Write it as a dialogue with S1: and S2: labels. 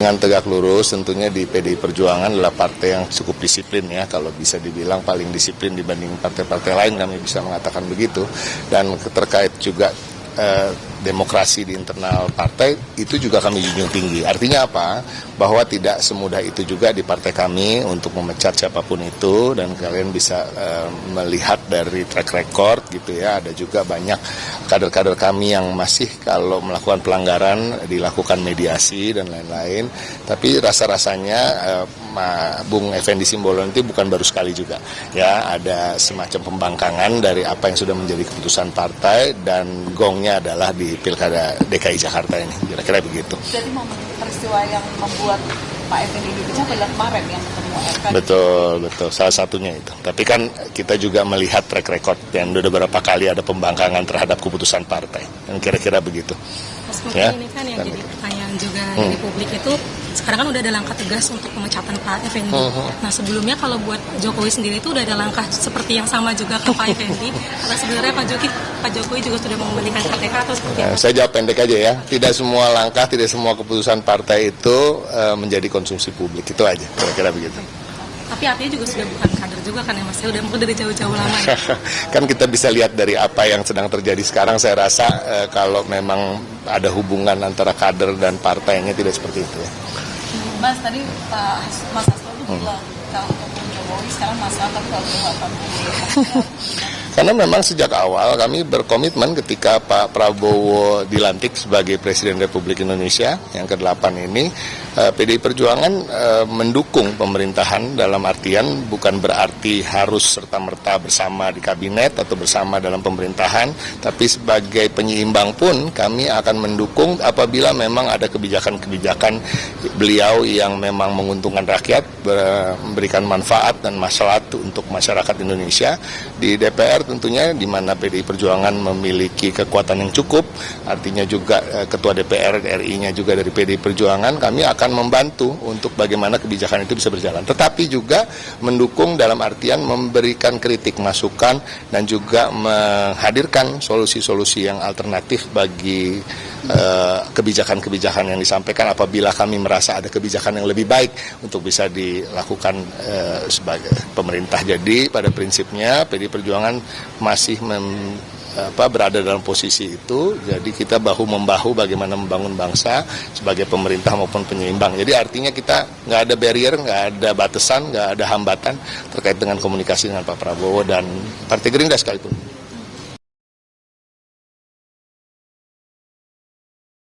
S1: Dengan tegak lurus, tentunya di PDI Perjuangan adalah partai yang cukup disiplin ya, kalau bisa dibilang paling disiplin dibanding partai-partai lain, kami bisa mengatakan begitu. Dan terkait juga demokrasi di internal partai, itu juga kami junjung tinggi. Artinya apa? Bahwa tidak semudah itu juga di partai kami untuk memecat siapapun itu, dan kalian bisa melihat dari track record gitu ya, ada juga banyak kader-kader kami yang masih kalau melakukan pelanggaran dilakukan mediasi dan lain-lain. Tapi rasa-rasanya Bung Effendi Simbolon itu bukan baru sekali juga ya, ada semacam pembangkangan dari apa yang sudah menjadi keputusan partai, dan gongnya adalah di Pilkada DKI Jakarta ini, kira-kira begitu.
S2: Jadi momen peristiwa yang membuat Pak Effendi dipecat adalah kemarin yang ketemu RK.
S1: Betul, salah satunya itu. Tapi kan kita juga melihat track record yang sudah beberapa kali ada pembangkangan terhadap keputusan partai, dan kira-kira begitu.
S3: Mas Mungkin ya? Ini kan yang jadi pertanyaan juga dari publik itu, sekarang kan udah ada langkah tegas untuk pemecatan Pak Effendi. Nah sebelumnya kalau buat Pak Jokowi sendiri itu udah ada langkah seperti yang sama juga ke Pak Effendi, atau sebenarnya Pak Jokowi juga sudah mengembalikan KTK atau seperti apa?
S1: Saya jawab pendek aja ya, tidak semua langkah, tidak semua keputusan partai itu menjadi konsumsi publik, itu aja, kira-kira begitu.
S3: Tapi artinya juga sudah bukan kader juga kan ya Mas, ya udah mungkin dari jauh-jauh lama ya.
S1: Kan kita bisa lihat dari apa yang sedang terjadi sekarang, saya rasa kalau memang ada hubungan antara kader dan partainya tidak seperti itu ya.
S2: Mas, tadi Mas Hasto itu bilang kalau untuk Jokowi sekarang masalah tapi kalau Prabowo.
S1: Karena memang sejak awal kami berkomitmen ketika Pak Prabowo dilantik sebagai Presiden Republik Indonesia yang ke-8 ini, PDI Perjuangan mendukung pemerintahan, dalam artian bukan berarti harus serta-merta bersama di kabinet atau bersama dalam pemerintahan, tapi sebagai penyeimbang pun kami akan mendukung apabila memang ada kebijakan-kebijakan beliau yang memang menguntungkan rakyat, memberikan manfaat dan maslahat untuk masyarakat Indonesia. Di DPR tentunya, di mana PDI Perjuangan memiliki kekuatan yang cukup, artinya juga Ketua DPR RI-nya juga dari PDI Perjuangan, kami akan membantu untuk bagaimana kebijakan itu bisa berjalan. Tetapi juga mendukung dalam artian memberikan kritik, masukan, dan juga menghadirkan solusi-solusi yang alternatif bagi kebijakan-kebijakan yang disampaikan apabila kami merasa ada kebijakan yang lebih baik untuk bisa dilakukan sebagai pemerintah. Jadi pada prinsipnya PDI Perjuangan masih berada dalam posisi itu, jadi kita bahu-membahu bagaimana membangun bangsa sebagai pemerintah maupun penyeimbang. Jadi artinya kita nggak ada barrier, nggak ada batasan, nggak ada hambatan terkait dengan komunikasi dengan Pak Prabowo dan Partai Gerindra sekalipun.